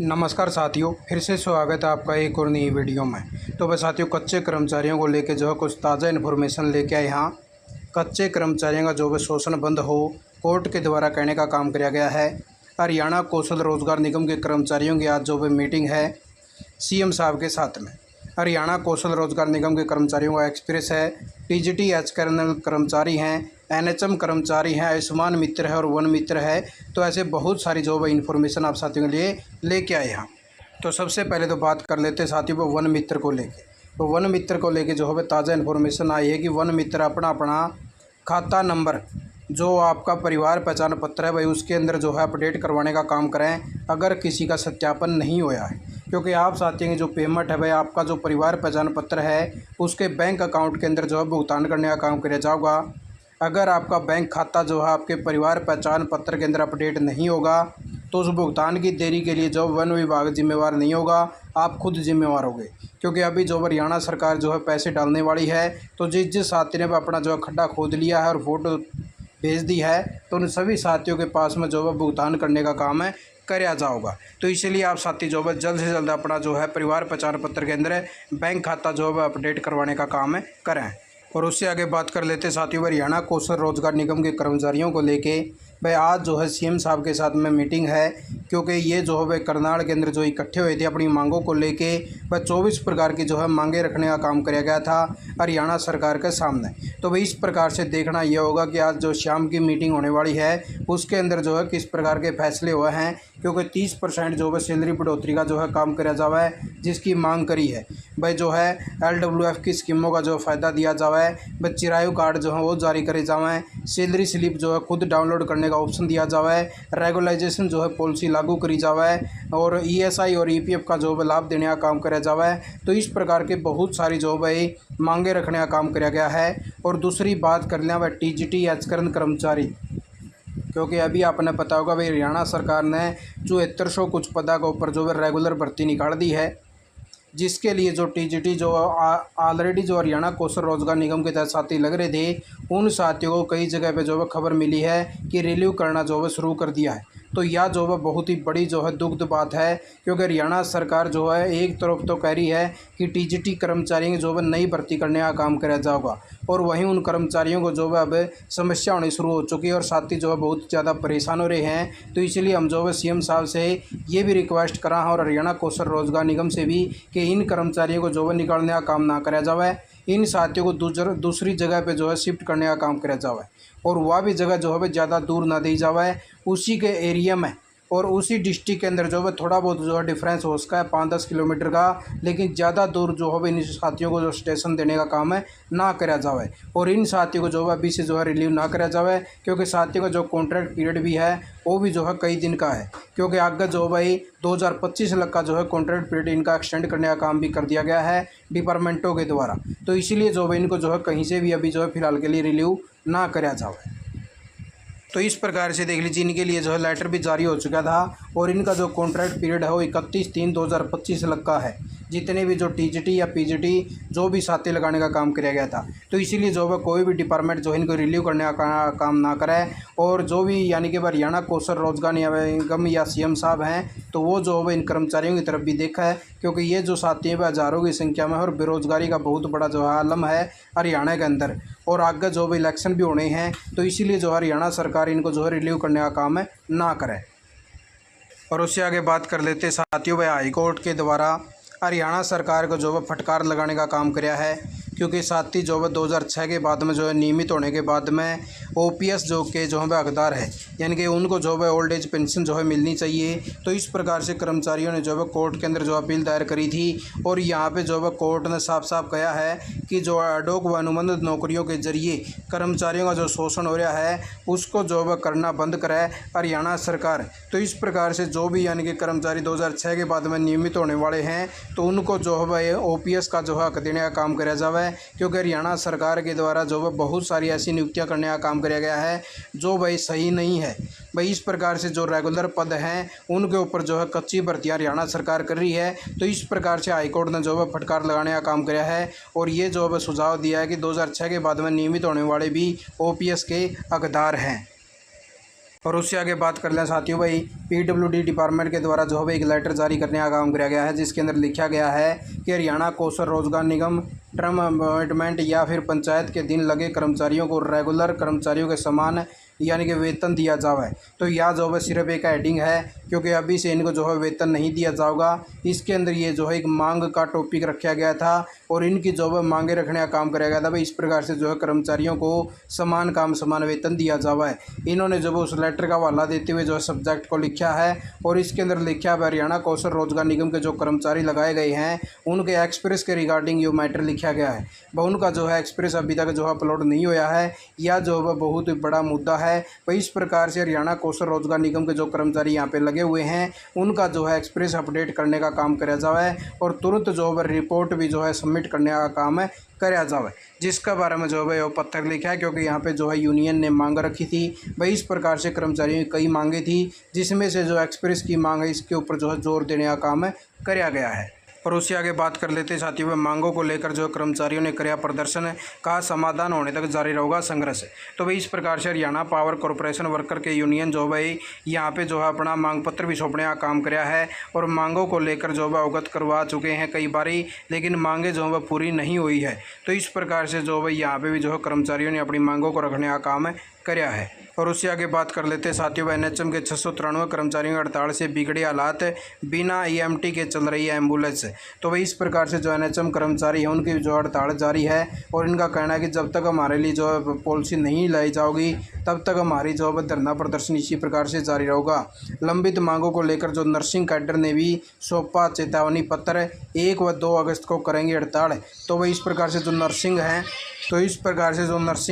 नमस्कार साथियों, फिर से स्वागत है आपका एक और नई वीडियो में। तो बस साथियों, कच्चे कर्मचारियों को लेकर जो है कुछ ताज़ा इन्फॉर्मेशन लेके आए। यहाँ कच्चे कर्मचारियों का जो है शोषण बंद हो, कोर्ट के द्वारा कहने का काम किया गया है। हरियाणा कौशल रोजगार निगम के कर्मचारियों की आज जो है मीटिंग है सीएम साहब के साथ में। हरियाणा कौशल रोजगार निगम के कर्मचारियों का एक्सप्रेस है, टीजीटी एच कर्नल कर्मचारी हैं, एनएचएम कर्मचारी हैं, आयुष्मान मित्र है और वन मित्र है। तो ऐसे बहुत सारी जो है इन्फॉर्मेशन आप साथियों के लिए लेके आए हैं। तो सबसे पहले तो बात कर लेते हैं साथियों को वन मित्र को लेके। तो वन मित्र को लेके जो है ताज़ा इन्फॉर्मेशन आई है कि वन मित्र अपना अपना खाता नंबर, जो आपका परिवार पहचान पत्र है भाई, उसके अंदर जो है अपडेट करवाने का काम करें अगर किसी का सत्यापन नहीं हुआ है। क्योंकि आप साथियों की जो पेमेंट है भाई, आपका जो परिवार पहचान पत्र है उसके बैंक अकाउंट के अंदर जो है भुगतान करने का काम किया जाएगा। अगर आपका बैंक खाता जो है आपके परिवार पहचान पत्र के अंदर अपडेट नहीं होगा तो उस भुगतान की देरी के लिए जो वन विभाग जिम्मेवार नहीं होगा, आप खुद जिम्मेवार होंगे। क्योंकि अभी जो हरियाणा सरकार जो है पैसे डालने वाली है, तो जिस साथी ने अपना जो है खड्डा खोद लिया है और फोटो भेज दी है, तो उन सभी साथियों के पास में जो है भुगतान करने का काम है कराया जाओगा। तो इसलिए आप साथी जो है जल्द से जल्द अपना जो है परिवार पहचान पत्र के अंदर बैंक खाता जो है अपडेट करवाने का काम है करें। और उससे आगे बात कर लेते साथियों, हरियाणा कौशल रोजगार निगम के कर्मचारियों को लेके भाई आज जो है सीएम साहब के साथ में मीटिंग है। क्योंकि ये जो है वह करनाल के अंदर जो इकट्ठे हुए थे अपनी मांगों को लेके, वह 24 प्रकार की जो है मांगे रखने का काम किया गया था हरियाणा सरकार के सामने। तो भाई इस प्रकार से देखना यह होगा कि आज जो शाम की मीटिंग होने वाली है उसके अंदर जो है किस प्रकार के फैसले हुए हैं। क्योंकि 30% जो है सैलरी बढ़ोतरी का जो है काम किया जावा है, जिसकी मांग करी है भाई। जो है LWF की स्कीमों का जो फ़ायदा दिया जावा है भाई, चिरायु कार्ड जो है वो जारी करे जावा है, सैलरी स्लिप जो है खुद डाउनलोड करने का ऑप्शन दिया जावा है, रेगुलाइजेशन जो है पॉलिसी लागू करी जावा है और ESI और EPF का जो है लाभ देने का काम किया जावा है। तो इस प्रकार के बहुत सारी जो भाई मांगे रखने का काम किया गया है। और दूसरी बात कर लें भाई TGT एचकरण कर्मचारी, क्योंकि अभी आपने पता होगा भाई हरियाणा सरकार ने 7400 कुछ पदा के ऊपर जो है रेगुलर भर्ती निकाल दी है, जिसके लिए जो TGT जो ऑलरेडी जो हरियाणा कौशल रोजगार निगम के तहत साथी लग रहे थे, उन साथियों को कई जगह पे जो है खबर मिली है कि रिलीव करना जो है शुरू कर दिया है। तो यह जो है बहुत ही बड़ी जो है दुखद बात है। क्योंकि हरियाणा सरकार जो है एक तरफ तो कह रही है कि TGT कर्मचारियों की जो है नई भर्ती करने का काम किया जाएगा, और वहीं उन कर्मचारियों को जो है अब समस्या होनी शुरू हो चुकी है और साथी जो है बहुत ज़्यादा परेशान हो रहे हैं। तो इसलिए हम जो है सीएम साहब से ये भी रिक्वेस्ट करा है और हरियाणा कौशल रोजगार निगम से भी कि इन कर्मचारियों को जो है निकालने का काम ना करा जाए, इन साथियों को दूसरी जगह पे जो है शिफ्ट करने का काम किया जाए, और वह भी जगह जो है ज़्यादा दूर ना दी जाए, उसी के एरिया में और उसी डिस्ट्रिक्ट के अंदर जो है थोड़ा बहुत जो है डिफरेंस हो सका है 5-10 किलोमीटर का, लेकिन ज़्यादा दूर जो है इन साथियों को जो स्टेशन देने का काम है ना करा जाए, और इन साथियों को जो है अभी से जो है रिलीव ना करा जाए। क्योंकि साथियों का जो कॉन्ट्रैक्ट पीरियड भी है वो भी जो है कई दिन का है। क्योंकि आगे जो भाई 2025 तक का जो है कॉन्ट्रैक्ट पीरियड इनका एक्सटेंड करने का काम भी कर दिया गया है डिपार्टमेंटों के द्वारा। तो इसीलिए जो है इनको जो है कहीं से भी अभी जो है फिलहाल के लिए रिलीव ना करा जाए। तो इस प्रकार से देख लीजिए, इनके लिए जो है लेटर भी जारी हो चुका था और इनका जो कॉन्ट्रैक्ट पीरियड है वो 31/3/2025 तक का है, जितने भी जो TGT या PGT जो भी साथी लगाने का काम किया गया था। तो इसीलिए जो है कोई भी डिपार्टमेंट जो इनको रिलीव करने का काम ना करे, और जो भी यानी कि हरियाणा कौशल रोजगार निगम या सीएम साहब हैं तो वो जो है इन कर्मचारियों की तरफ भी देखा है। क्योंकि ये जो साथी हैं हज़ारों की संख्या में और बेरोजगारी का बहुत बड़ा जो है आलम है हरियाणा के अंदर, और आगे जो भी इलेक्शन भी होने हैं, तो इसीलिए जो हरियाणा सरकार इनको जो है रिलीव करने का काम है ना करे। और उससे आगे बात कर लेते साथियों, भाई हाईकोर्ट के द्वारा हरियाणा सरकार को जो है फटकार लगाने का काम किया है। क्योंकि साथी जो है 2006 के बाद में जो है नियमित होने के बाद में OPS जो के जो है हकदार है, यानी कि उनको जो है ओल्ड एज पेंशन जो है मिलनी चाहिए। तो इस प्रकार से कर्मचारियों ने जो है कोर्ट के अंदर जो अपील दायर करी थी, और यहाँ पे जो है कोर्ट ने साफ साफ कहा है कि जो एडोक व अनुबंधित नौकरियों के जरिए कर्मचारियों का जो शोषण हो रहा है उसको जो है करना बंद करे हरियाणा सरकार। तो इस प्रकार से जो भी यानी कि कर्मचारी 2006 के बाद में नियमित होने वाले हैं तो उनको जो है OPS का जो है हक देने का काम किया जाए। क्योंकि हरियाणा सरकार के द्वारा जो है बहुत सारी ऐसी नियुक्तियां करने का काम किया गया है जो भाई सही नहीं है। भाई इस प्रकार से जो रेगुलर पद हैं उनके ऊपर जो है कच्ची भर्तियां हरियाणा सरकार कर रही है। तो इस प्रकार से हाईकोर्ट ने जो है फटकार लगाने का काम किया है, और ये जो है सुझाव दिया है कि 2006 के बाद में नियमित होने वाले भी OPS के हकदार हैं। और उससे आगे बात कर लें साथियों भाई, पीडब्ल्यूडी डिपार्टमेंट के द्वारा जो है एक लेटर जारी करने का काम किया गया है, जिसके अंदर लिखा गया है कि हरियाणा कौशल रोजगार निगम टर्म अपॉइंटमेंट या फिर पंचायत के दिन लगे कर्मचारियों को रेगुलर कर्मचारियों के समान यानी कि वेतन दिया जावे। तो यह जो है सिर्फ एक हेडिंग है, क्योंकि अभी से इनको जो है वेतन नहीं दिया जाएगा। इसके अंदर ये जो है एक मांग का टॉपिक रखा गया था और इनकी जो है मांगे रखने का काम कराया गया था भाई, इस प्रकार से जो है कर्मचारियों को समान काम समान वेतन दिया जावे। इन्होंने जो है उस लेटर का हवाला देते हुए जो है सब्जेक्ट को लिखा है और इसके अंदर लिखा है हरियाणा कौशल रोजगार निगम के जो कर्मचारी लगाए गए हैं उनके एक्सप्रेस के रिगार्डिंग ये मैटर लिखा गया है। वह उनका जो है एक्सप्रेस अभी तक जो है अपलोड नहीं होया है, यह जो है बहुत बड़ा मुद्दा है। वही इस प्रकार से हरियाणा कौशल रोजगार निगम के जो कर्मचारी यहाँ पे लगे हुए हैं उनका जो है एक्सप्रेस अपडेट करने का काम किया जाए और तुरंत जो है रिपोर्ट भी जो है सबमिट करने का काम कराया जाए, जिसका बारे में जो है वो पत्र लिखा है। क्योंकि यहाँ पे जो है यूनियन ने मांग रखी थी भाई, इस प्रकार से कर्मचारियों की कई मांगे थी, जिसमें से जो एक्सप्रेस की मांग है इसके ऊपर जो है जोर देने का काम कराया गया है। और उससे आगे बात कर लेते हैं साथियों, मांगों को लेकर जो कर्मचारियों ने किया प्रदर्शन का समाधान होने तक जारी रहेगा संघर्ष। तो भाई इस प्रकार से हरियाणा पावर कॉरपोरेशन वर्कर के यूनियन जो भाई यहाँ पे जो है अपना मांग पत्र भी सौंपने का काम कराया है और मांगों को लेकर जो है अवगत करवा चुके हैं कई बारी, लेकिन मांगे जो है पूरी नहीं हुई है। तो इस प्रकार से जो भाई यहाँ पे भी जो है कर्मचारियों ने अपनी मांगों को रखने का काम कराया है। और उससे आगे बात कर लेते हैं साथियों, एनएचएम के 693 कर्मचारियों की हड़ताल से बिगड़े हालात, बिना ईएमटी के चल रही है एम्बुलेंस। तो भाई इस प्रकार से जो एनएचएम कर्मचारी हैं उनकी जो हड़ताल जारी है और इनका कहना है कि जब तक हमारे लिए जो है पॉलिसी नहीं लाई जाओगी तब तक हमारी जो है धरना प्रदर्शन इसी प्रकार से जारी रहेगा। लंबित मांगों को लेकर जो नर्सिंग कैडर ने भी सौंपा चेतावनी पत्र, 1 व 2 अगस्त को करेंगे हड़ताल। तो भाई इस प्रकार से जो नर्सिंग है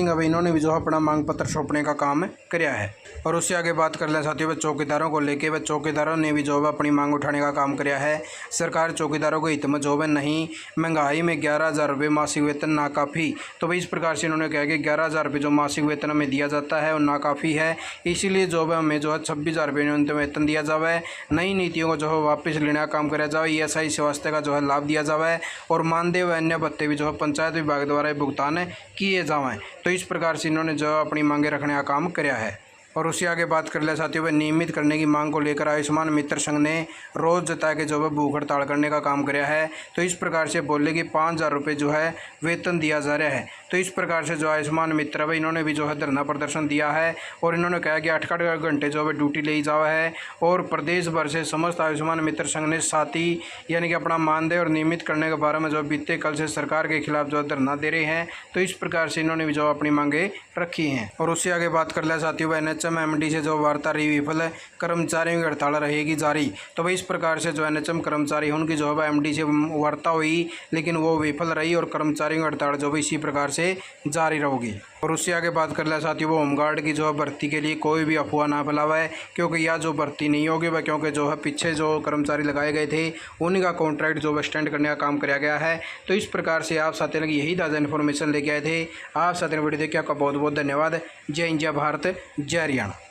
अब इन्होंने भी जो अपना मांग पत्र सौंपने का काम कराया है। और उससे आगे बात कर लें साथियों, चौकीदारों को लेके वह चौकीदारों ने भी जो है अपनी मांग उठाने का काम कराया है। सरकार चौकीदारों को हित में जो है नहीं, महंगाई में 11,000 रुपये मासिक वेतन नाकाफ़ी। तो भाई इस प्रकार से इन्होंने कहा कि 11,000 रुपये जो मासिक वेतन हमें दिया जाता है और नाकाफ़ी है, इसीलिए जो है हमें जो है 26,000 रुपये न्यूनतम वेतन दिया जाए। नई नीतियों को जो है वापस लेने का काम कराया जाए, ESI स्वास्थ्य का जो है लाभ दिया जाए और मानदेय व अन्य भत्ते भी जो है पंचायत विभाग द्वारा भुगतान किए जाएँ। तो इस प्रकार से इन्होंने जो है अपनी मांगे रखने का काम कराया है। और उससे आगे बात कर ले साथियों, वह नियमित करने की मांग को लेकर आयुष्मान मित्र संघ ने रोज जता के जो है भूख हड़ताल करने का काम कराया है। तो इस प्रकार से बोले कि 5,000 रुपये जो है वेतन दिया जा रहा है। तो इस प्रकार से जो आयुष्मान मित्र है इन्होंने भी जो है धरना प्रदर्शन दिया है और इन्होंने कहा कि 8 घंटे जो है ड्यूटी ले जावा है। और प्रदेश भर से समस्त आयुष्मान मित्र संघ ने साथी यानी कि अपना मानदेय और नियमित करने के बारे में जो बीते कल से सरकार के खिलाफ जो है धरना दे रहे हैं। तो इस प्रकार से इन्होंने भी जो अपनी मांगे रखी हैं। और उससे आगे बात कर ले साथियों, एनएचएम एमडी से जो वार्ता रही विफल, कर्मचारियों की हड़ताल रहेगी जारी। तो भाई इस प्रकार से जो एनएचएम कर्मचारी उनकी जो है एमडी से वार्ता हुई लेकिन वो विफल रही और कर्मचारियों की हड़ताल जो है इसी प्रकार से जारी रहेगी। और उससे आगे बात कर ले साथियों, वो होमगार्ड की जो है भर्ती के लिए कोई भी अफवाह ना फैलावा है, क्योंकि यह जो भर्ती नहीं होगी वह क्योंकि जो है पीछे जो कर्मचारी लगाए गए थे उन्हीं का कॉन्ट्रैक्ट जो एक्सटेंड करने का काम कराया गया है। तो इस प्रकार से आप साथियों ने यही ताज़ा इन्फॉर्मेशन लेके आए थे। आप साथियों ने वीडियो देखिए, आपका बहुत बहुत धन्यवाद। जय हिंद, जय भारत, जय हरियाणा।